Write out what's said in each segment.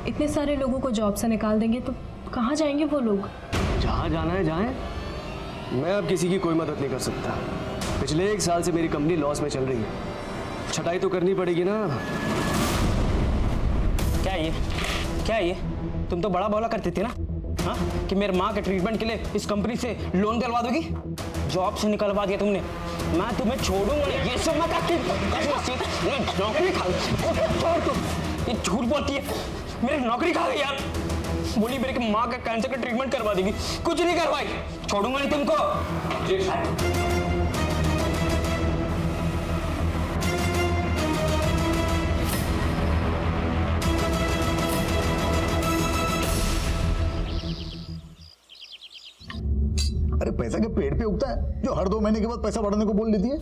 इतने सारे लोगों को जॉब से निकाल देंगे तो कहाँ जाएंगे वो लोग? जहाँ जाना है जाएं। मैं अब किसी की कोई मदद नहीं कर सकता। पिछले 1 साल से मेरी कंपनी लॉस में चल रही है, छटाई तो करनी पड़ेगी ना। क्या ये तुम तो बड़ा बोला करते थे ना, हाँ, कि मेरे माँ के ट्रीटमेंट के लिए इस कंपनी से लोन दिलवा दोगी। जॉब से निकलवा दिया तुमने, मैं तुम्हें छोड़ूंगा नहीं। ये सब नौकरी खा छोड़ तू, ये झूठ बोलती है, मेरी नौकरी खा गई यार। बोली मेरी माँ का कैंसर का ट्रीटमेंट करवा देगी, कुछ नहीं करवाई। छोड़ूंगा नहीं तुमको। अरे पैसा के पेड़ पे उगता है जो हर 2 महीने के बाद पैसा बढ़ाने को बोल देती है?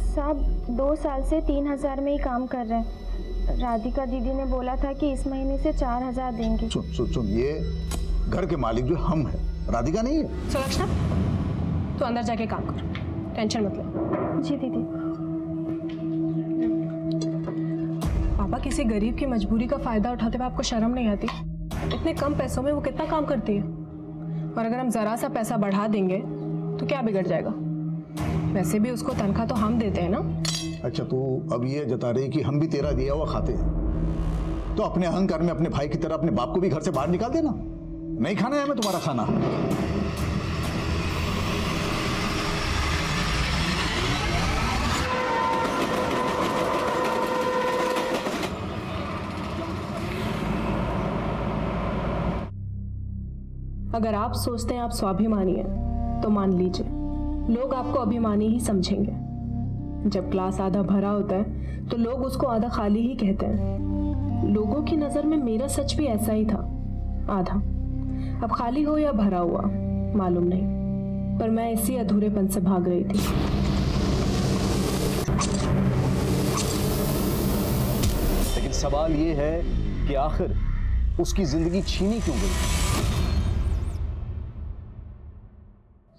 साहब 2 साल से 3,000 में ही काम कर रहे हैं। राधिका दीदी ने बोला था कि इस महीने से 4,000 देंगी। सुन, ये घर के मालिक जो हम हैं, राधिका नहीं है। सुलक्षणा, तो अंदर जाके काम कर, टेंशन मत ले। जी दीदी। पापा, किसी गरीब की मजबूरी का फायदा उठाते हुए आपको शर्म नहीं आती? इतने कम पैसों में वो कितना काम करती है, और अगर हम जरा सा पैसा बढ़ा देंगे तो क्या बिगड़ जाएगा? वैसे भी उसको तनख्वाह तो हम देते हैं ना। अच्छा, तू अब ये जता रही कि हम भी तेरा दिया हुआ खाते हैं, तो अपने अहंकार में अपने भाई की तरह अपने बाप को भी घर से बाहर निकाल देना। नहीं खाना है हमें तुम्हारा खाना। अगर आप सोचते हैं आप स्वाभिमानी हैं तो मान लीजिए, लोग आपको अभिमानी ही समझेंगे। जब ग्लास आधा भरा होता है तो लोग उसको आधा खाली ही कहते हैं। लोगों की नजर में मेरा सच भी ऐसा ही था, आधा। अब खाली हो या भरा हुआ मालूम नहीं, पर मैं इसी अधूरेपन से भाग रही थी। लेकिन सवाल ये है कि आखिर उसकी जिंदगी छीनी क्यों गई?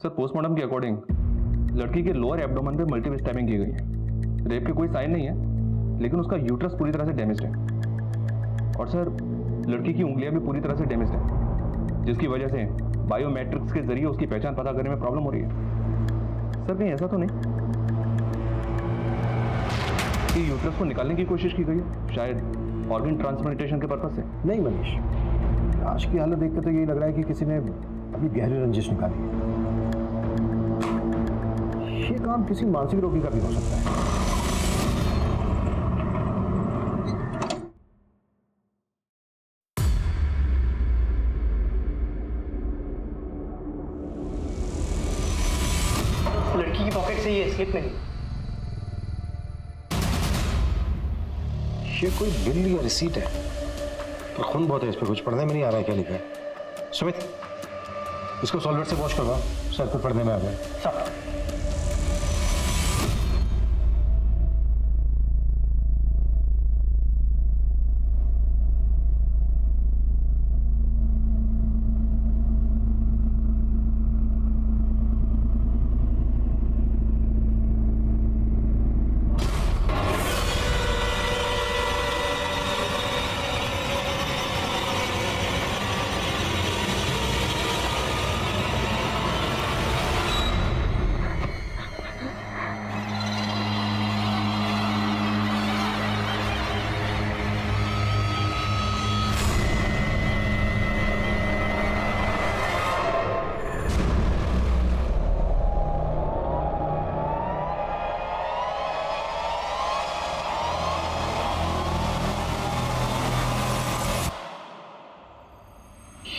सर, पोस्टमार्टम के अकॉर्डिंग लड़की के लोअर एब्डोमेन पे मल्टीपल स्टैबिंग की गई है। रेप के कोई साइन नहीं है, लेकिन उसका यूट्रस पूरी तरह से डैमेज्ड है। और सर, लड़की की उंगलियां भी पूरी तरह से डैमेज्ड है, जिसकी वजह से बायोमेट्रिक्स के जरिए उसकी पहचान पता करने में प्रॉब्लम हो रही है। सर, कहीं ऐसा तो नहीं कि यूट्रस को निकालने की कोशिश की गई है, शायद ऑर्गन ट्रांसप्लांटेशन के पर्पज से? नहीं मनीष, लाश की हालत देखकर तो यही लग रहा है कि किसी ने अभी गहरी रंजिश निकाली है। ये काम किसी मानसिक रोगी का भी हो सकता है। लड़की की पॉकेट से ये स्लिप मिली। ये कोई बिल या रिसीट है, पर खून बहुत है इस पर, कुछ पढ़ने में नहीं आ रहा है क्या लिखा है। सुमित, इसको सॉल्वेंट से वॉश करवा, सर पे पढ़ने में आ गया। सब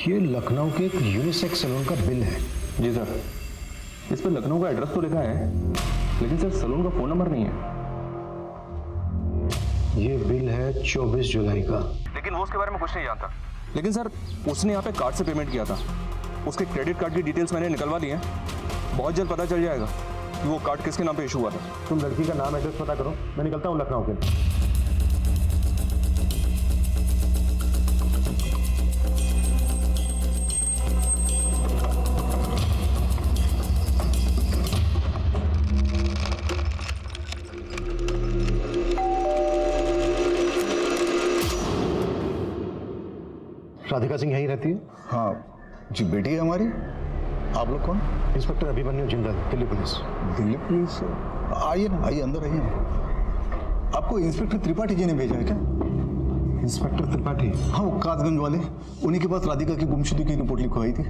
ये लखनऊ के एक यूनिसेक्स सैलून का बिल है। जी सर, इस पर लखनऊ का एड्रेस तो लिखा है, लेकिन सर सैलून का फोन नंबर नहीं है। ये बिल है 24 जुलाई का। लेकिन वो उसके बारे में कुछ नहीं जानता। लेकिन सर, उसने यहाँ पे कार्ड से पेमेंट किया था, उसके क्रेडिट कार्ड की डिटेल्स मैंने निकलवा ली हैं। बहुत जल्द पता चल जाएगा कि वो कार्ड किसके नाम पे इशू हुआ था। तुम लड़की का नाम एड्रेस पता करो, मैं निकलता हूँ लखनऊ के। राधिका सिंह यहीं रहती है? हाँ जी, बेटी है हमारी। आप लोग कौन? Inspector Abhimanyu Jindal, Delhi police. Delhi police? आइए ना, आइए, अंदर आइए ना। आपको इंस्पेक्टर त्रिपाठी जी ने भेजा है क्या? इंस्पेक्टर त्रिपाठी? हाँ, वो कासगंज वाले, उन्हीं के पास राधिका की गुमशुदगी की रिपोर्ट लिखवाई थी।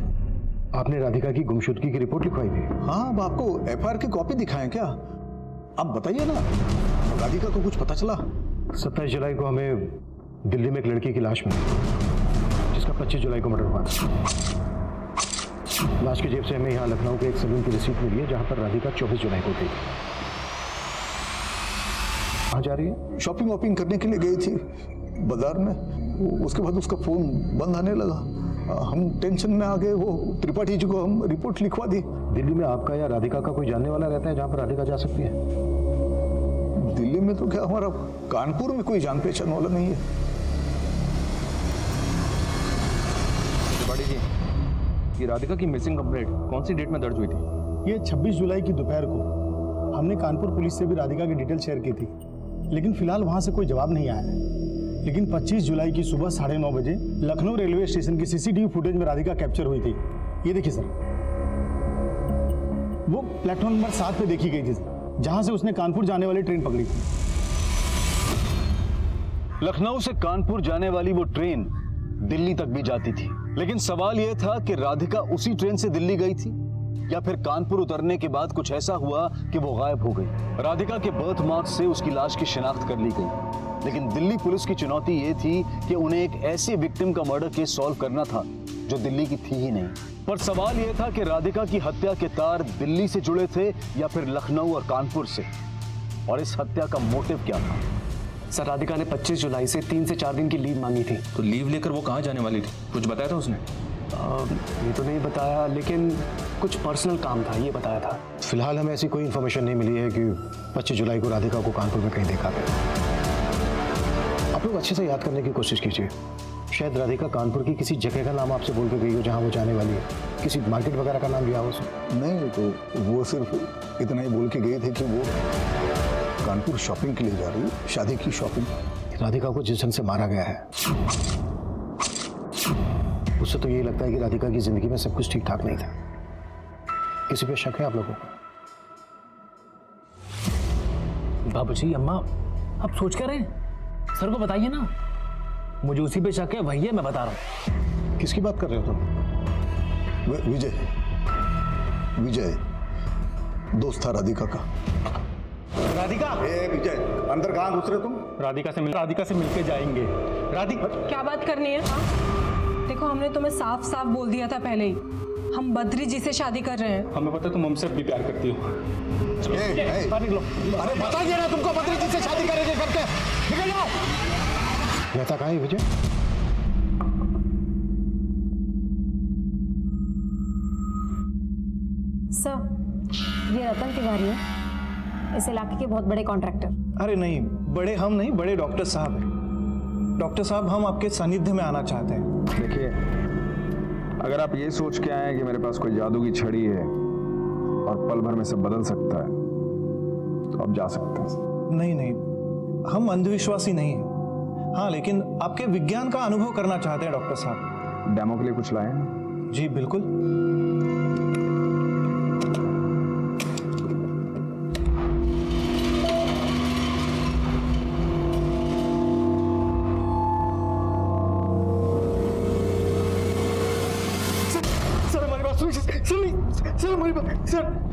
आपने राधिका की गुमशुदगी की रिपोर्ट लिखवाई थी? हाँ, अब आपको एफआईआर की कॉपी दिखाएं क्या? आप बताइए ना, राधिका को कुछ पता चला? 27 जुलाई को हमें दिल्ली में एक लड़की की लाश मिली जिसका 25 जुलाई को मर्डर हुआ था। लाश की जेब से हमें यहाँ लखनऊ के एक सलून की रिसीट मिली है जहाँ पर राधिका 24 जुलाई को गई। कहाँ जा रही है? शॉपिंग वॉपिंग करने के लिए गई थी बाजार में, उसके बाद उसका फोन बंद आने लगा। हम टेंशन में आ गए, वो त्रिपाठी जी को हम रिपोर्ट लिखवा दी। दिल्ली में आपका या राधिका का कोई जानने वाला रहता है जहाँ पर राधिका जा सकती है? दिल्ली में तो क्या, हमारा कानपुर में कोई जान पहचान वाला नहीं है। त्रिपाठी जी, ये राधिका की मिसिंग कंप्लेंट कौन सी डेट में दर्ज हुई थी? ये 26 जुलाई की दोपहर को हमने कानपुर पुलिस से भी राधिका की डिटेल शेयर की थी, लेकिन फिलहाल वहां से कोई जवाब नहीं आया है। लेकिन 25 जुलाई की सुबह 9:30 बजे लखनऊ रेलवे स्टेशन की सीसीटीवी फुटेज में राधिका कैप्चर हुई थी। ये देखिए सर, वो प्लेटफॉर्म नंबर 7 पे देखी गई थी जहां से उसने कानपुर जाने वाली ट्रेन पकड़ी थी। लखनऊ से कानपुर जाने वाली वो ट्रेन दिल्ली तक भी जाती थी, लेकिन सवाल यह था कि राधिका उसी ट्रेन से दिल्ली गई थी या फिर कानपुर उतरने के बाद कुछ ऐसा हुआ कि वो गायब हो गई। राधिका के बर्थ मार्क्स से उसकी लाश की शिनाख्त कर ली गई, लेकिन दिल्ली पुलिस की चुनौती ये थी कि उन्हें एक ऐसे विक्टिम का मर्डर केस सॉल्व करना था जो दिल्ली की थी ही नहीं। पर सवाल यह था कि राधिका की हत्या के तार दिल्ली से जुड़े थे या फिर लखनऊ और कानपुर से, और इस हत्या का मोटिव क्या था? सर, राधिका ने 25 जुलाई से 3 से 4 दिन की लीव मांगी थी। तो लीव लेकर वो कहाँ जाने वाली थी, कुछ बताया था उसने? ये तो नहीं बताया, लेकिन कुछ पर्सनल काम था, ये बताया था। फिलहाल हमें ऐसी कोई इन्फॉर्मेशन नहीं मिली है कि 25 जुलाई को राधिका को कानपुर में कहीं देखा गया। आप लोग अच्छे से याद करने की कोशिश कीजिए, शायद राधिका कानपुर की किसी जगह का नाम आपसे बोल के गई हो जहाँ वो जाने वाली है, किसी मार्केट वगैरह का नाम लिया हो उसने? नहीं, तो वो सिर्फ इतना ही बोल के गए थे कि वो कानपुर शॉपिंग के लिए जा रही है, शादी की शॉपिंग। राधिका को जिस ढंग से मारा गया है उससे तो यही लगता है कि राधिका की जिंदगी में सब कुछ ठीक ठाक नहीं था। किसी पे शक है आप लोगों को? बाबूजी, अम्मा, आप सोच कर रहे हैं? सर को बताइए ना, मुझे उसी पे शक है, वही है, मैं बता रहा हूँ। किसकी बात कर रहे हो तुम? विजय, विजय दोस्त था राधिका का। राधिका? विजय, अंदर कहाँ घुस रहे तुम? राधिका से मिलके जाएंगे। राधिका? क्या बात करनी है? हाँ? देखो, हमने तुम्हें साफ साफ बोल दिया था पहले ही, हम बद्री जी से शादी कर रहे हैं। हमें पता है तुम हमसे भी प्यार करती हो। अरे बता दिया ना तुमको, बद्री जी से शादी करेंगे करके। निकल जाओ। रहता कहाँ है विजय? सर, ये रतन तिवारी है, इस इलाके के बहुत बड़े कॉन्ट्रैक्टर। अरे नहीं, बड़े हम नहीं, बड़े डॉक्टर साहब हैं। डॉक्टर साहब, हम आपके सानिध्य में आना चाहते हैं। देखिए, अगर आप ये सोच के आए हैं कि मेरे पास कोई जादू की छड़ी है और पल भर में सब बदल सकता है, तो आप जा सकते हैं। नहीं नहीं, हम अंधविश्वासी नहीं हैं। हाँ, लेकिन आपके विज्ञान का अनुभव करना चाहते हैं डॉक्टर साहब। डेमो के लिए कुछ लाए हैं? जी बिल्कुल।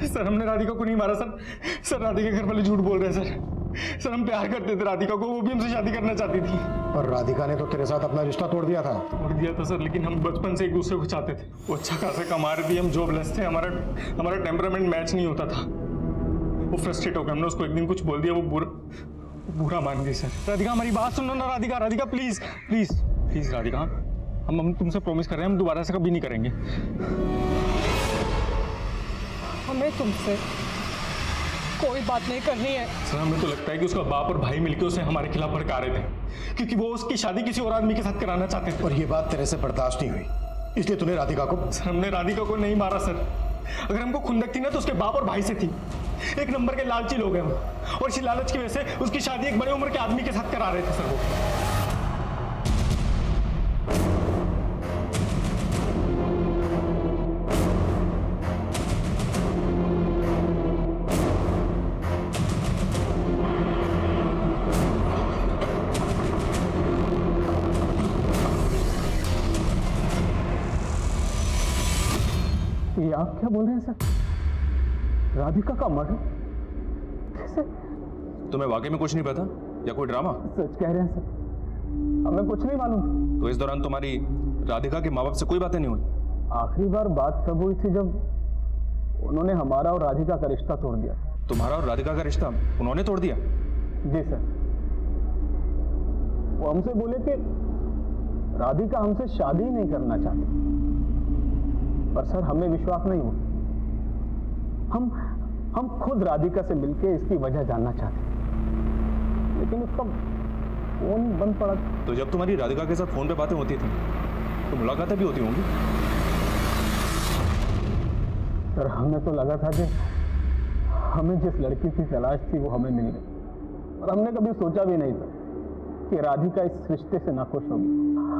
सर, हमने राधिका को नहीं मारा सर, राधिका के घर वाले झूठ बोल रहे हैं सर, हम प्यार करते थे राधिका को, वो भी हमसे शादी करना चाहती थी। और राधिका ने तो तेरे साथ अपना रिश्ता तोड़ दिया था। सर, लेकिन हम बचपन से एक दूसरे को चाहते थे। वो अच्छा खासा कमा रही थी, हम जॉबलेस थे, हमारा टेम्परामेंट मैच नहीं होता था। वो फ्रस्ट्रेट हो गया, हमने उसको एक दिन कुछ बोल दिया, वो बुरा मान गई सर। राधिका, हमारी बात सुनो ना। Radhika please please please Radhika, हम तुमसे प्रॉमिस कर रहे हैं, हम दोबारा से कभी नहीं करेंगे। हमें तुमसे कोई बात नहीं करनी है। सर, हमें तो लगता है कि उसका बाप और भाई मिलकर उसे हमारे खिलाफ भड़का रहे थे, क्योंकि वो उसकी शादी किसी और आदमी के साथ कराना चाहते थे। और ये बात तेरे से बर्दाश्त नहीं हुई, इसलिए तूने राधिका को? सर, हमने राधिका को नहीं मारा सर। अगर हमको खुंदक थी ना तो उसके बाप और भाई से थी। एक नंबर के लालची लोग हैं वो, और इसी लालच की वजह से उसकी शादी एक बड़े उम्र के आदमी के साथ करा रहे थे सर वो। ये आप क्या बोल रहे हैं सर? राधिका का मर्डर? कैसे? तुम्हें वाकई में कुछ नहीं पता या कोई ड्रामा? सच कह रहे हैं सर, हमें कुछ नहीं मालूम। तो इस दौरान तुम्हारी राधिका के माँ बाप से कोई बातें नहीं हुई? आखिरी बार बात तब हुई थी जब उन्होंने हमारा और राधिका का रिश्ता तोड़ दिया। तुम्हारा और राधिका का रिश्ता उन्होंने तोड़ दिया? जी सर, वो हमसे बोले कि राधिका हमसे शादी नहीं करना चाहती, पर सर हमें विश्वास नहीं हुआ। हम खुद राधिका से मिलके इसकी वजह जानना चाहते, लेकिन उसका फोन बंद पड़ा। तो जब तुम्हारी राधिका के साथ फोन पे बातें होती थी तो मुलाकातें भी होती होंगी? सर हमें तो लगा था कि हमें जिस लड़की की तलाश थी वो हमें मिल गई, और हमने कभी सोचा भी नहीं था कि राधिका इस रिश्ते से नाखुश होगी।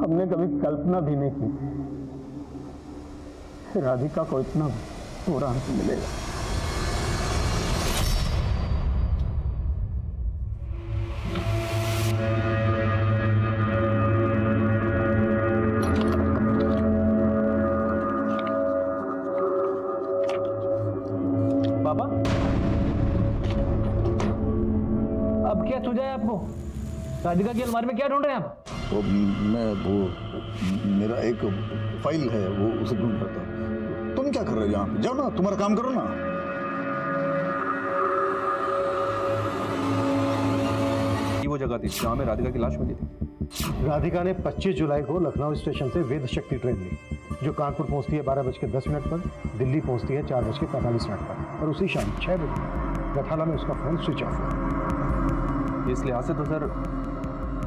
हमने कभी कल्पना भी नहीं की कि राधिका को इतना बुरा अंत मिलेगा। बाबा, अब क्या सूझा है आपको? राधिका की अलमारी में क्या ढूंढ रहे हैं आप? तो मेरा एक फाइल है, वो उसे ढूंढ रहा था। तुम क्या कर रहे हो यहाँ पे? जाओ ना, तुम्हारा काम करो ना। ये वो जगह थी जहाँ में राधिका की लाश मिली थी। राधिका ने 25 जुलाई को लखनऊ स्टेशन से वेद शक्ति ट्रेन ली, जो कानपुर पहुंचती है 12:10 पर, दिल्ली पहुंचती है 4:45 पर, और उसी शाम 6 बजे गठाला में उसका फोन स्विच ऑफ हुआ। इस लिहाज से तो सर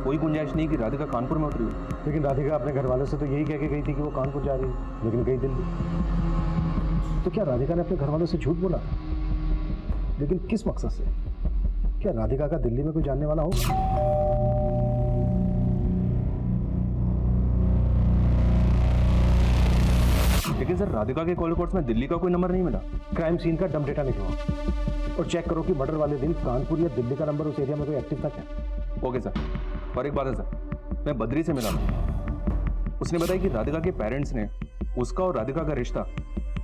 कोई गुंजाइश नहीं कि राधिका कानपुर में उतरी हो। लेकिन राधिका अपने घर वालों से तो यही कह के गई थी कि वो कानपुर जा रही है, लेकिन गई दिल्ली। तो क्या राधिका ने अपने घर वालों से झूठ बोला? लेकिन किस मकसद से? क्या राधिका का दिल्ली में कोई जानने वाला होगा? लेकिन सर राधिका के कॉल रिकॉर्ड्स में दिल्ली का कोई नंबर नहीं मिला। क्राइम सीन का डम डेटा निकलवाओ और चेक करो कि मर्डर वाले दिन कानपुर या दिल्ली का नंबर उस एरिया में कोई एक्टिव था क्या। ओके सर, और एक बात है सर, मैं बद्री से मिला था। उसने बताया कि राधिका के पेरेंट्स ने उसका और राधिका का रिश्ता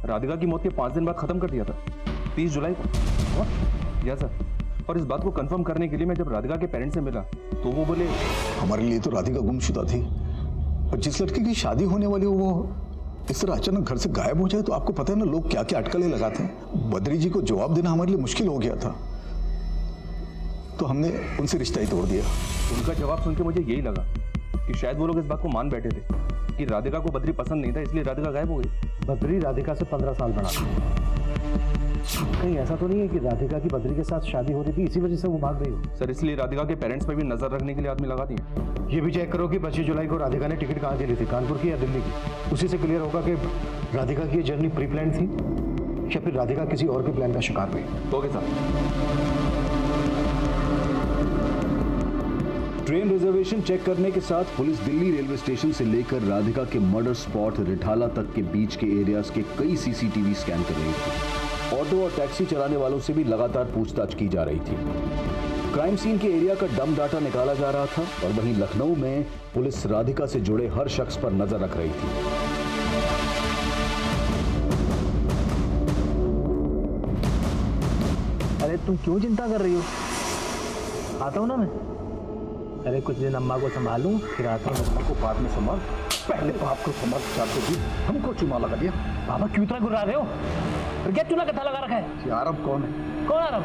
राधिका की मौत के 5 दिन बाद खत्म कर दिया था, 30 जुलाई को। या सर, और इस बात को कंफर्म करने के लिए मैं जब राधिका के पेरेंट्स से मिला तो वो बोले हमारे लिए तो राधिका गुमशुदा थी, और जिस लड़के की शादी होने वाली हो वो इस तरह अचानक घर से गायब हो जाए तो आपको पता है ना लोग क्या क्या अटकलें लगाते हैं। बद्री जी को जवाब देना हमारे लिए मुश्किल हो गया था, तो हमने उनसे रिश्ता ही तोड़ दिया। उनका जवाब सुन के मुझे यही लगा कि शायद वो लोग इस बात को मान बैठे थे कि राधिका को बद्री पसंद नहीं था, इसलिए राधिका गायब हो गई। बद्री राधिका से 15 साल बड़ा था। कहीं ऐसा तो नहीं है कि राधिका की बद्री के साथ शादी हो रही थी, इसी वजह से वो भाग गई हो? सर इसलिए राधिका के पेरेंट्स पर भी नजर रखने के लिए आदमी लगा दिए। ये भी चेक करो कि 25 जुलाई को राधिका ने टिकट कहाँ की ली थी, कानपुर की या दिल्ली की। उसी से क्लियर होगा कि राधिका की ये जर्नी प्री प्लान थी या फिर राधिका किसी और के प्लान का शिकार हुई। Okay sir. Train reservation check करने के साथ पुलिस दिल्ली रेलवे स्टेशन से लेकर राधिका के मर्डर स्पॉट रिठाला तक के बीच के एरियाज के कई सीसीटीवी स्कैन कर रही थी। ऑटो और टैक्सी चलाने वालों से भी लगातार पूछताछ की जा रही थी। क्राइम सीन के एरिया का डम डाटा निकाला जा रहा था, और वहीं लखनऊ में पुलिस राधिका से जुड़े हर शख्स पर नजर रख रही थी। अरे तुम क्यों चिंता कर रही हो? आता हूँ ना मैं। अरे कुछ दिन अम्मा को संभालूं, फिर आता हूँ। अम्मा को बाद में संभाल, पहले बाप को संभाल। चाहते भी हमको चूना लगा दिया। बाबा क्यों इतना गुर्रा रहे हो? फिर क्या चूना कथा लगा रखा है? आरब कौन है? कौन आरब?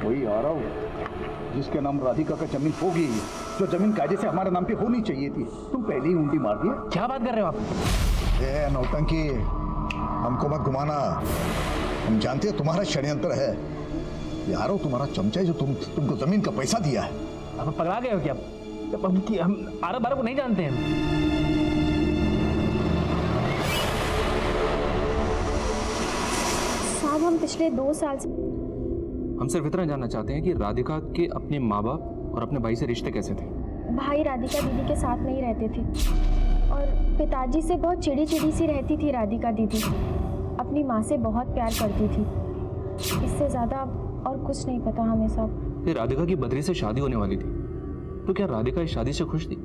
वही आरब जिसके नाम राधिका का जमीन हो गई, जो जमीन कायदे से हमारे नाम पे होनी चाहिए थी। तुम पहले ही उल्टी मार दिया। क्या बात कर रहे हो आप? नौटंकी, हमको मत घुमाना। हम जानते हैं तुम्हारा षड्यंत्र है। यारो तुम्हारा चमचा है जो तुमको जमीन का पैसा दिया है। आप पगला गए हो क्या? हम आरब को नहीं जानते हैं। साहब हम पिछले 2 साल से हम सिर्फ इतना जानना चाहते हैं कि राधिका के अपने माँ बाप और अपने भाई से रिश्ते कैसे थे? भाई राधिका दीदी के साथ नहीं रहते थे, और पिताजी से बहुत चिड़ी चिड़ी सी रहती थी राधिका दीदी। अपनी माँ से बहुत प्यार करती थी, इससे ज़्यादा और कुछ नहीं पता हमें सब। फिर राधिका की बद्री से शादी होने वाली थी, तो क्या राधिका इस शादी से खुश थी?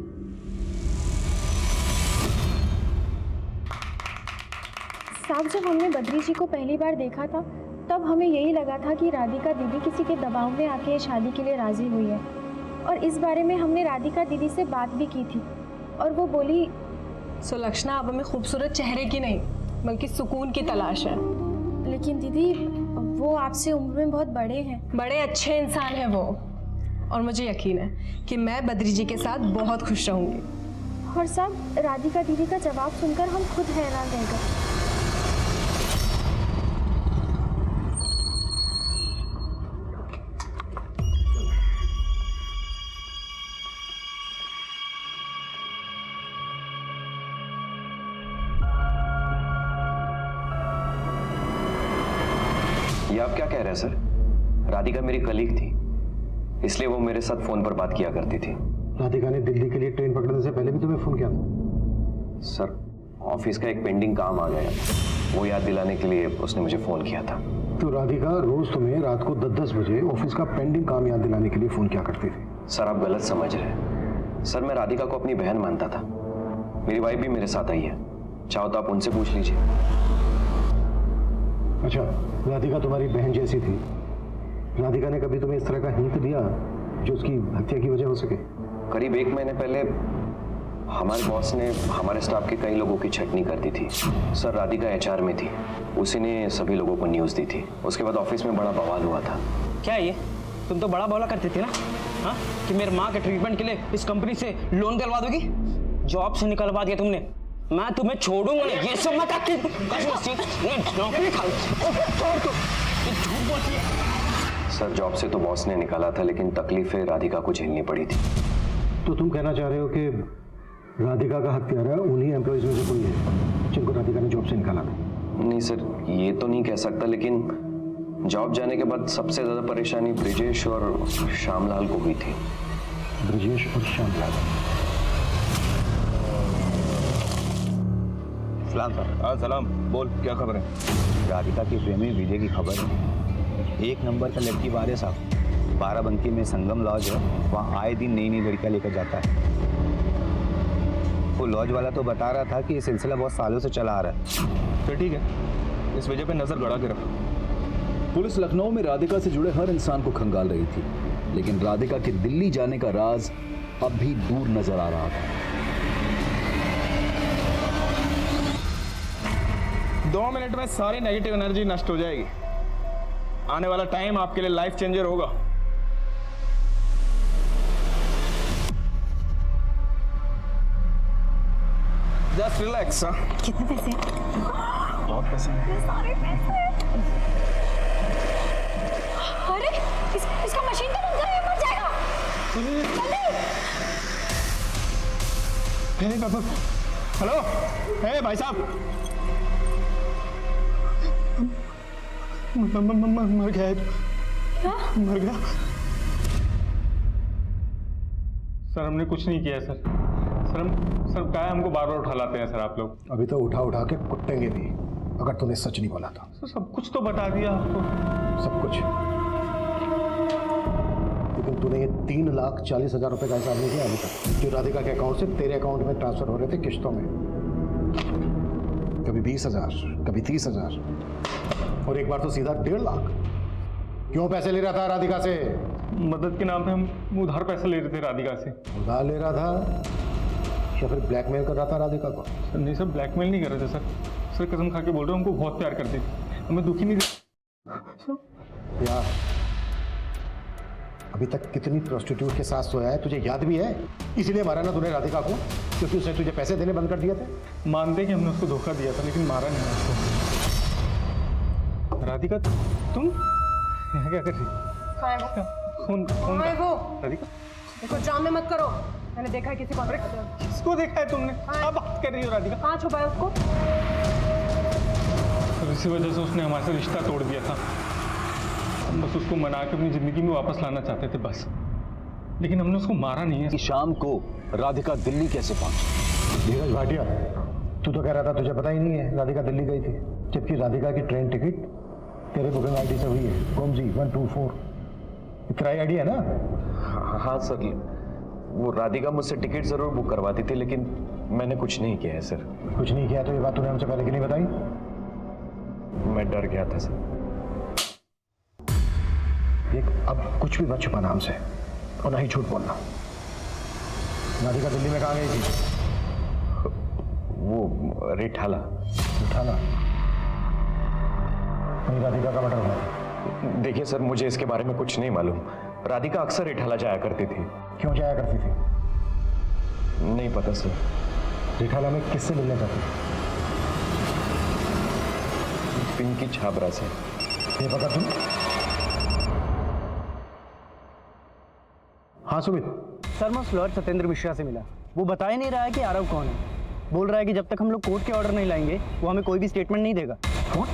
साहब, जब हमने बद्री जी को पहली बार देखा था तब हमें यही लगा था कि राधिका दीदी किसी के दबाव में आके शादी के लिए राज़ी हुई है। और इस बारे में हमने राधिका दीदी से बात भी की थी और वो बोली, सुलक्षणा, अब हमें खूबसूरत चेहरे की नहीं बल्कि सुकून की तलाश है। लेकिन दीदी वो आपसे उम्र में बहुत बड़े हैं। बड़े अच्छे इंसान हैं वो, और मुझे यकीन है कि मैं बद्री जी के साथ बहुत खुश रहूंगी। और साहब, राधिका दीदी का जवाब सुनकर हम खुद हैरान रह गए। ये आप क्या कह रहे हैं सर? राधिका मेरी कलीग थी, इसलिए वो मेरे साथ फोन पर बात किया करती थी। राधिका ने दिल्ली के लिए ट्रेन पकड़ने से पहले भी तुम्हें फोन किया था? सर, ऑफिस का एक पेंडिंग काम आ गया, वो याद दिलाने के लिए उसने मुझे फोन किया था। तो राधिका रोज तुम्हें रात को 10-10 बजे ऑफिस का पेंडिंग काम याद दिलाने के लिए फोन किया करती थी? सर, आप गलत समझ रहे हैं। सर, मैं राधिका को अपनी बहन मानता था। मेरी वाइफ भी मेरे साथ आई है, चाहो तो आप उनसे पूछ लीजिए। अच्छा, राधिका तुम्हारी बहन जैसी थी। राधिका ने कभी तुम्हें इस तरह का हिंट दिया जो उसकी हत्या की वजह हो सके? करीब 1 महीने पहले हमारे बॉस ने हमारे स्टाफ के कई लोगों की छटनी कर दी थी। सर, राधिका HR में थी, उसी ने सभी लोगों को न्यूज़ दी थी। उसके बाद ऑफिस में बड़ा बवाल हुआ था। क्या ये तुम तो बड़ा बोला करते थे ना, हाँ, कि मेरे माँ के ट्रीटमेंट के लिए इस कंपनी से लोन दिलवा दोगी, जॉब से निकलवा दिया तुमने, मैं तुम्हें छोड़ूंगा नहीं। ये सब मैं नौकरी खा सर, जॉब से तो बॉस ने निकाला था, लेकिन तकलीफें राधिका को झेलनी पड़ी थी। तो तुम कहना चाह रहे हो कि राधिका का हत्यारा उन्हीं एम्प्लॉइज में से कोई है जिनको राधिका ने जॉब से निकाला था? नहीं सर, ये तो नहीं कह सकता, लेकिन जॉब जाने के बाद सबसे ज़्यादा परेशानी ब्रिजेश और श्यामलाल को हुई थी। ब्रिजेश और श्यामलाल? सलाम सर। हाँ सलाम, बोल क्या खबर है? राधिका के प्रेमी विजय की खबर है। 1 नंबर का लड़की बारे साहब, बाराबंकी में संगम लॉज है, वहाँ आए दिन नई नई लड़कियाँ लेकर जाता है। वो लॉज वाला तो बता रहा था कि ये सिलसिला बहुत सालों से चला आ रहा है। फिर ठीक है, इस वजह पे नजर गड़ा के रखो। पुलिस लखनऊ में राधिका से जुड़े हर इंसान को खंगाल रही थी, लेकिन राधिका के दिल्ली जाने का राज अब भी दूर नजर आ रहा था। 2 मिनट में सारी नेगेटिव एनर्जी नष्ट हो जाएगी। आने वाला टाइम आपके लिए लाइफ चेंजर होगा। Just relax. कितने पैसे? बहुत पैसे हैं। सारे पैसे। अरे इसका मशीन तो बंद करो, मर जाएगा। हेलो, हे भाई साहब, मर गया है। क्या? मर गया सर। हमने कुछ नहीं किया सर। सर क्या है, हमको बार बार उठा लाते हैं सर आप लोग। अभी तो उठा उठा के कुटेंगे भी अगर तूने सच नहीं बोला था। सर, सब कुछ तो बता दिया आपको। सब कुछ? लेकिन तूने ये 3,40,000 रुपए का हिसाब नहीं किया अभी तक, जो राधिका के अकाउंट से तेरे अकाउंट में ट्रांसफर हो रहे थे किश्तों में। कभी 20,000, कभी 30,000, और एक बार तो सीधा 1.5 लाख। क्यों पैसे ले रहा था राधिका से? मदद के नाम पे हम उधार पैसे ले रहे थे राधिका से। उधार ले रहा था या फिर ब्लैकमेल कर रहा था राधिका को? सर नहीं सर, ब्लैकमेल नहीं कर रहे थे सर। सर कसम खा के बोल रहे हो, हमको बहुत प्यार करती थी, हमें दुखी नहीं यार। अभी तक कितनी प्रोस्टिट्यूट के साथ सोया है तुझे याद भी है? इसलिए मारा ना तूने राधिका को क्योंकि उसने तुझे पैसे देने बंद कर दिए थे? मानते कि हमने उसको धोखा दिया था, लेकिन मारा नहीं उसको। राधिका, तुम यहाँ क्या कर रही? फोन वो राधिका, देखो ड्रामे मत करो, मैंने देखा है किसी को। किसको देखा है तुमने? क्या बात कर रही हो राधिका? कहाँ छुपा है उसको? तो इसी वजह से उसने हमारे से रिश्ता तोड़ दिया था। हम बस उसको मना के अपनी जिंदगी में वापस लाना चाहते थे बस, लेकिन हमने उसको मारा नहीं है। कि शाम को राधिका दिल्ली कैसे पहुंची? धीरज भाटिया, तू तो कह रहा था तुझे पता ही नहीं है राधिका दिल्ली गई थी, जबकि राधिका की ट्रेन टिकट तेरे बुकिंग ID से हुई है, कोमजी 124। तेरा ID है ना? हाँ सर, वो राधिका मुझसे टिकट जरूर बुक करवाती थी, लेकिन मैंने कुछ नहीं किया है सर। कुछ नहीं किया तो ये बात तूने हमसे पहले क्यों नहीं बताई? मैं डर गया था सर। देख, अब कुछ भी मत छुपाना हमसे और ना ही झूठ बोलना। राधिका दिल्ली में कहाँ गई थी? वो रिठाला। उठाना वहीं राधिका का मर्डर हुआ। देखिए सर, मुझे इसके बारे में कुछ नहीं मालूम। राधिका अक्सर रिठाला जाया करती थी। क्यों जाया करती थी? नहीं पता सर। रिठाला में किससे मिलने जाती? पिंकी छाबरा से। ये पता तुम? हाँ सुमित। सर मैं उस लॉयर सत्येंद्र मिश्रा से मिला। वो बता ही नहीं रहा है कि आरव कौन है। बोल रहा है कि जब तक हम लोग कोर्ट के ऑर्डर नहीं लाएंगे वो हमें कोई भी स्टेटमेंट नहीं देगा। What?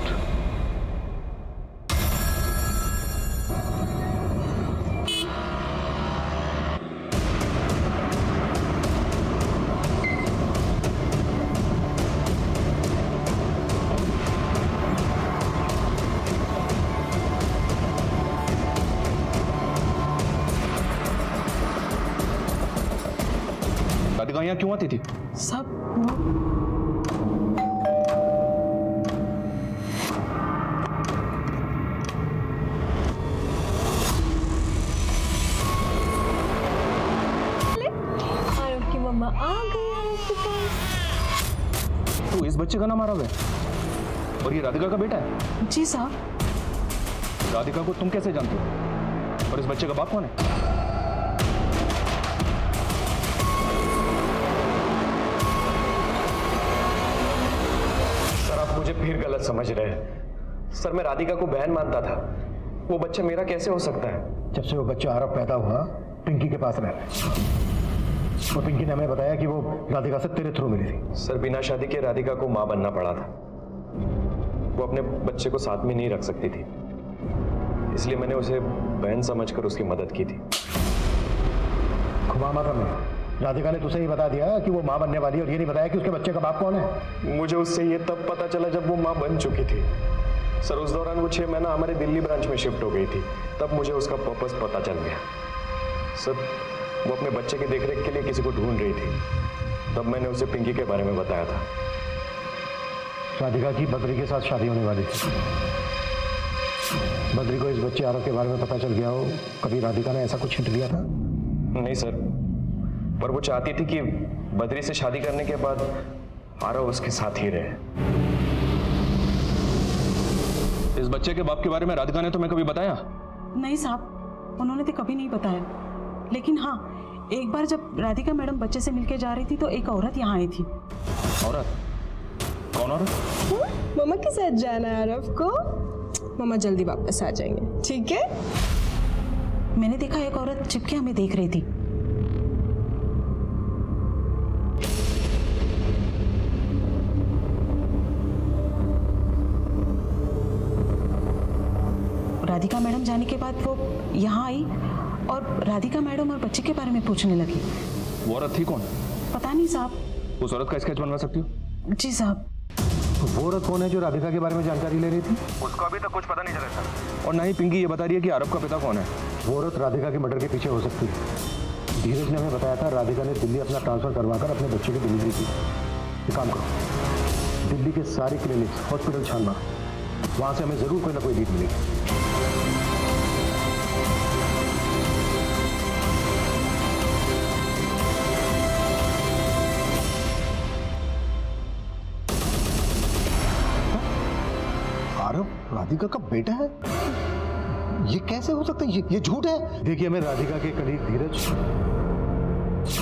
राधिका यहाँ क्यों आती थी? सब आरव की मम्मा आ गई आरव के पास। तो इस बच्चे का नाम आरव है और ये राधिका का बेटा है? जी साहब। राधिका को तुम कैसे जानते हो और इस बच्चे का बाप कौन है? सर आप मुझे फिर गलत समझ रहे हैं। सर मैं राधिका को बहन मानता था। वो बच्चा मेरा कैसे हो सकता है? जब से वो बच्चा आरव पैदा हुआ पिंकी के पास रह रहा है। और पिंकी ने हमें बताया कि वो राधिका से तेरे थ्रू मिली थी। सर बिना शादी के राधिका को मां बनना पड़ा था। वो अपने बच्चे को साथ में नहीं रख सकती थी, इसलिए मैंने उसे बहन समझकर उसकी मदद की थी। घुमा मत हमें। राधिका ने तुझे ही बता दिया कि वो मां बनने वाली है और ये नहीं बताया कि उसके बच्चे का बाप कौन है। मुझे उससे ये तब पता चला जब वो मां बन चुकी थी। सर उस दौरान वो 6 महीना हमारे दिल्ली ब्रांच में शिफ्ट हो गई थी। तब मुझे उसका पर्पस पता चल गया। सर वो अपने बच्चे की देखरेख के लिए किसी को ढूंढ रही थी। तब मैंने उसे पिंकी के बारे में बताया था। राधिका की बद्री के साथ शादी होने वाली थी। बद्री को इस बच्चे आरव के बारे में पता चल गया हो। कभी राधिका ने ऐसा कुछ हिंट दिया था? नहीं सर, पर वो चाहती थी कि बद्री से शादी करने के बाद आरव उसके साथ ही रहे। इस बच्चे के बाप के बारे में राधिका ने तुम्हें कभी बताया? नहीं साहब, उन्होंने तो कभी नहीं बताया। लेकिन हाँ, एक बार जब राधिका मैडम बच्चे से मिलके जा रही थी तो एक औरत यहाँ आई थी। औरत? कौन औरत? मम्मा के साथ जाना है आरव को। मम्मा जल्दी वापस आ जाएंगे, ठीक है? मैंने देखा एक औरत चिपके हमें देख रही थी। राधिका मैडम जाने के बाद वो यहाँ आई और राधिका मैडम और बच्चे के बारे में पूछने लगी। वो औरत थी कौन? पता नहीं साहब। उस औरत का स्केच बनवा सकती हो? जी साहब। तो वो औरत कौन है जो राधिका के बारे में जानकारी ले रही थी? उसको अभी तक कुछ पता नहीं चला सर। और ना ही पिंकी ये बता रही है कि आरव का पिता कौन है। वो औरत राधिका के मर्डर के पीछे हो सकती है। धीरज ने हमें बताया था राधिका ने दिल्ली अपना ट्रांसफर करवाकर अपने बच्चे की डिलीवरी की। एक काम करो, दिल्ली के सारे क्लिनिक्स हॉस्पिटल छान मारो, वहां से हमें जरूर कोई ना कोई लीड मिलेगी। आरव राधिका का बेटा है? ये कैसे हो सकता है? ये झूठ है। देखिए, हमें राधिका के कलीग धीरज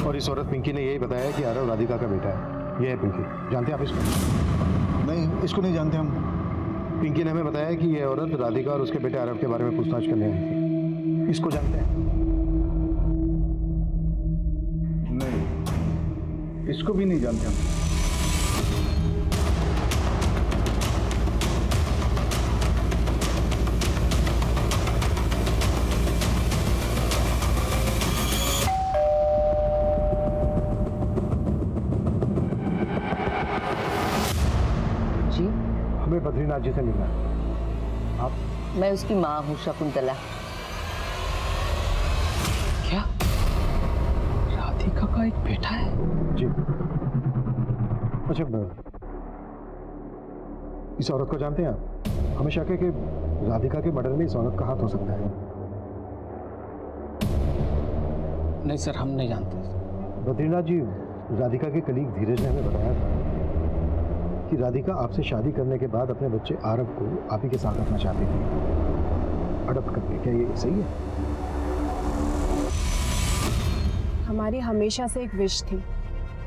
और इस औरत पिंकी ने यही बताया कि आरव राधिका का बेटा है। ये है पिंकी। जानते हैं आप इसको? नहीं, इसको नहीं जानते हम। पिंकी ने हमें बताया कि यह औरत राधिका और उसके बेटे आरव के बारे में पूछताछ करने आई थी। इसको जानते हैं? नहीं, इसको भी नहीं जानते हम। हमें बद्रीनाथ जी से मिलना है। आप? मैं उसकी माँ हूँ शकुंतला। क्या राधिका का एक बेटा है? जी। अच्छा, इस औरत को जानते हैं आप? हमें शक है कि राधिका के मर्डर में इस औरत का हाथ हो सकता है। नहीं सर, हम नहीं जानते। बद्रीनाथ जी, राधिका के कलीग धीरज ने हमें बताया था कि राधिका आपसे शादी करने के बाद अपने बच्चे आरव को आप ही के साथ रखना चाहती थी, अडॉप्ट करके। क्या ये सही है? हमारी हमेशा से एक विश थी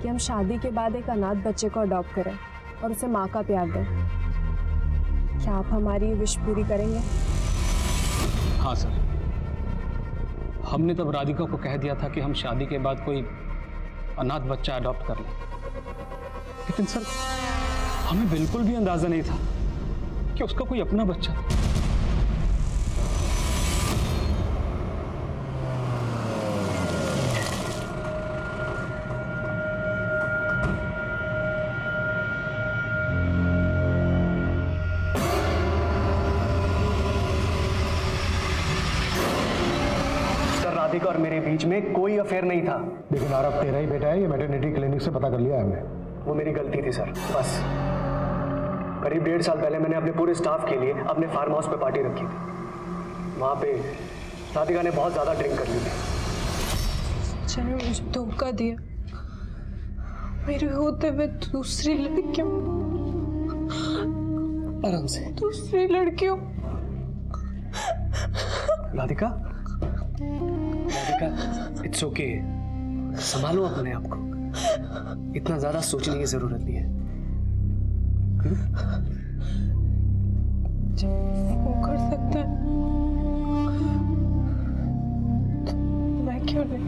कि हम शादी के बाद एक अनाथ बच्चे को अडॉप्ट करें और उसे माँ का प्यार दें। क्या आप हमारी ये विश पूरी करेंगे? हाँ सर, हमने तब राधिका को कह दिया था कि हम शादी के बाद कोई अनाथ बच्चा अडॉप्ट कर लें, लेकिन सर हमें बिल्कुल भी अंदाजा नहीं था कि उसका कोई अपना बच्चा था। राधिका और मेरे बीच में कोई अफेयर नहीं था। लेकिन आरव तेरा ही बेटा है, ये मैटरनिटी क्लिनिक से पता कर लिया है हमने। वो मेरी गलती थी सर, बस। करीब 1.5 साल पहले मैंने अपने पूरे स्टाफ के लिए अपने फार्म हाउस पे पार्टी रखी थी। वहाँ पे राधिका ने बहुत ज़्यादा ड्रिंक कर ली थी। चलो मुझे धोखा दिया, मेरे होते हुए दूसरी लड़कियों, आराम से। दूसरी लड़कियों। राधिका, इट्स ओके, संभालो अपने आप को, इतना ज्यादा सोचने की जरूरत नहीं है। वो कर सकता है, मैं क्यों नहीं?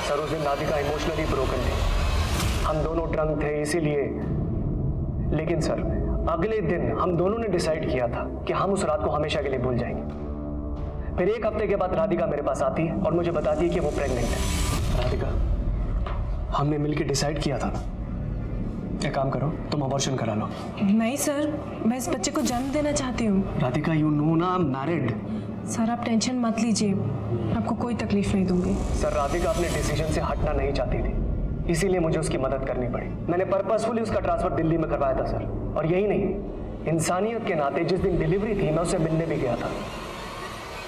सर, उस दिन राधिका इमोशनली ब्रोकन थी, हम दोनों ड्रंक थे इसीलिए। लेकिन सर, अगले दिन हम दोनों ने डिसाइड किया था कि हम उस रात को हमेशा के लिए भूल जाएंगे। फिर 1 हफ्ते के बाद राधिका मेरे पास आती है और मुझे बताती है कि वो प्रेग्नेंट है। राधिका, हमने मिलकर डिसाइड किया था ना, एक काम करो, तुम अबॉर्शन करा लो। नहीं सर, मैं इस बच्चे को जन्म देना चाहती हूँ। राधिका, यू नो ना, आई एम मैरिड। सर आप टेंशन मत लीजिए, आपको कोई तकलीफ नहीं दूंगी। सर, राधिका अपने डिसीजन से हटना नहीं चाहती थी, इसीलिए मुझे उसकी मदद करनी पड़ी। मैंने पर्पसफुली उसका ट्रांसफर दिल्ली में करवाया था सर। और यही नहीं, इंसानियत के नाते जिस दिन डिलीवरी थी मैं उससे मिलने भी गया था।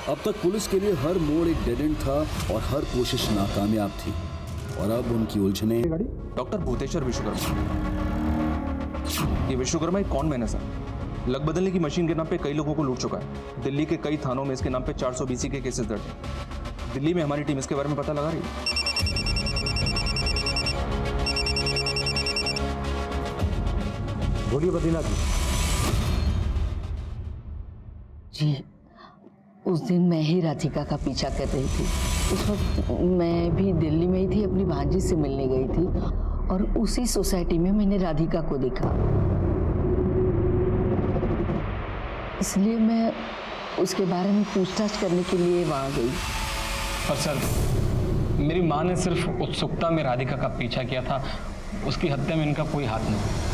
अब तक पुलिस के लिए हर मोड़ एक डेड एंड था और हर कोशिश नाकामयाब थी, और अब उनकी उलझने। डॉक्टर भूतेश्वर विश्वकर्मा, ये विश्वकर्मा एक कौन मैन है सर। लग बदलने की मशीन के नाम पे कई लोगों को लूट चुका है। दिल्ली के कई थानों में इसके नाम पे 400 BC के केसेस दर्ज हैं। दिल्ली में हमारी टीम इसके बारे में पता लगा रही है। बोलिए बद्रीनाथ जी, उस दिन मैं ही राधिका का पीछा कर रही थी। उस वक्त मैं भी दिल्ली में ही थी, अपनी भांजी से मिलने गई थी, और उसी सोसाइटी में मैंने राधिका को देखा। इसलिए मैं उसके बारे में पूछताछ करने के लिए वहाँ गई। पर सर, मेरी माँ ने सिर्फ उत्सुकता में राधिका का पीछा किया था, उसकी हत्या में इनका कोई हाथ नहीं।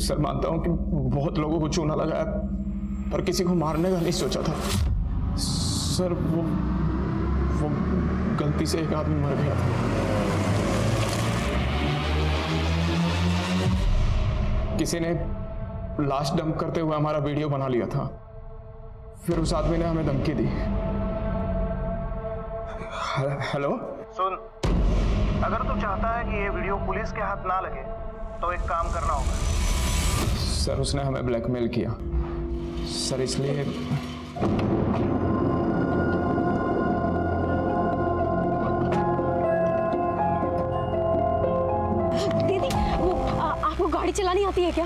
सर, मानता हूं कि बहुत लोगों को चूना लगाया, पर किसी को मारने का नहीं सोचा था सर। वो गलती से एक आदमी मर गया था। किसी ने लाश डंप करते हुए हमारा वीडियो बना लिया था, फिर उस आदमी ने हमें धमकी दी। हेलो सुन, अगर तू चाहता है कि ये वीडियो पुलिस के हाथ ना लगे तो एक काम करना होगा। सर, उसने हमें ब्लैकमेल किया सर, इसलिए। दीदी, वो आपको गाड़ी चलानी आती है क्या?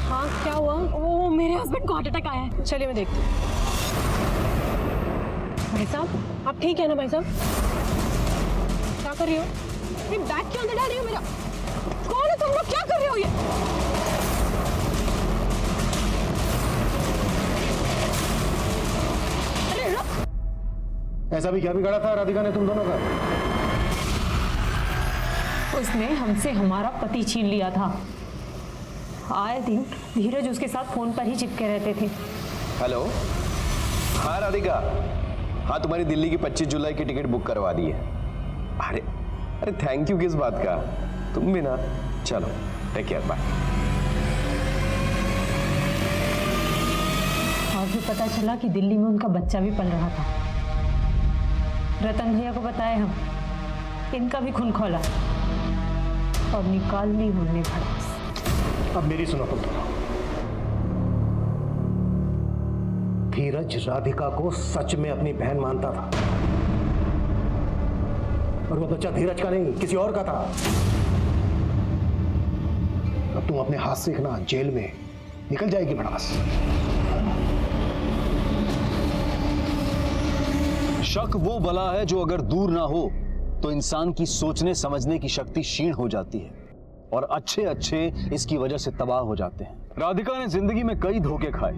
हाँ, क्या हुआ? वो मेरे हस्बैंड को हार्ट अटैक आया है। चलिए मैं देखती हूँ। भाई साहब, आप ठीक है ना भाई साहब? क्या कर रही हो? ये बैग क्यों अंदर डाल रही हो मेरा? कौन है तुम लोग? क्या कर रहे हो ये? अरे रुक! ऐसा भी क्या बिगाड़ा था राधिका ने तुम दोनों का? उसने हमसे हमारा पति छीन लिया था। आए दिन धीरज उसके साथ फोन पर ही चिपके रहते थे। हेलो, हाँ राधिका, हाँ तुम्हारी दिल्ली की 25 जुलाई की टिकट बुक करवा दी है। अरे अरे थैंक यू किस बात का, तुम भी ना। चलो टेक केयर, बाय। और फिर पता चला कि दिल्ली में उनका बच्चा भी पल रहा था। रतन भैया को बताए हम, इनका भी खून खोला और निकाल ली हमने भड़ास। अब मेरी सुनो तुम दोनों। धीरज राधिका को सच में अपनी बहन मानता था और वो बच्चा धीरज का नहीं किसी और का था। अब तुम अपने हाथ से ना जेल में निकल जाएगी भड़ास। शक वो बला है जो अगर दूर ना हो तो इंसान की सोचने समझने की शक्ति क्षीण हो जाती है और अच्छे अच्छे इसकी वजह से तबाह हो जाते हैं। राधिका ने जिंदगी में कई धोखे खाए,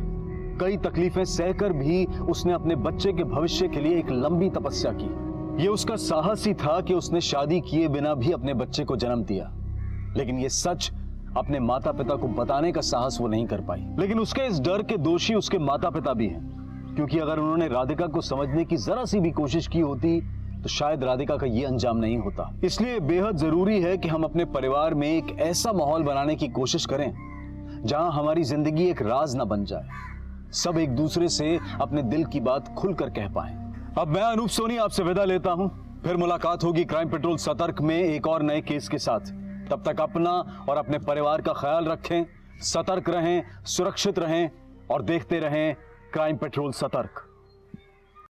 कई तकलीफें सहकर भी उसने अपने बच्चे के भविष्य के लिए एक लंबी तपस्या की। ये उसका साहस ही था कि उसने शादी किए बिना भी अपने बच्चे को जन्म दिया। लेकिन ये सच अपने माता पिता को बताने का साहस वो नहीं कर पाई। लेकिन उसके इस डर के दोषी उसके माता पिता भी हैं, क्योंकि अगर उन्होंने राधिका को समझने की जरा सी भी कोशिश की होती तो शायद राधिका का ये अंजाम नहीं होता। इसलिए बेहद जरूरी है कि हम अपने परिवार में एक ऐसा माहौल बनाने की कोशिश करें जहां हमारी जिंदगी एक राज ना बन जाए, सब एक दूसरे से अपने दिल की बात खुलकर कह पाएं। अब मैं अनूप सोनी आपसे विदा लेता हूं, फिर मुलाकात होगी क्राइम पेट्रोल सतर्क में एक और नए केस के साथ। तब तक अपना और अपने परिवार का ख्याल रखें, सतर्क रहें, सुरक्षित रहें और देखते रहें क्राइम पेट्रोल सतर्क।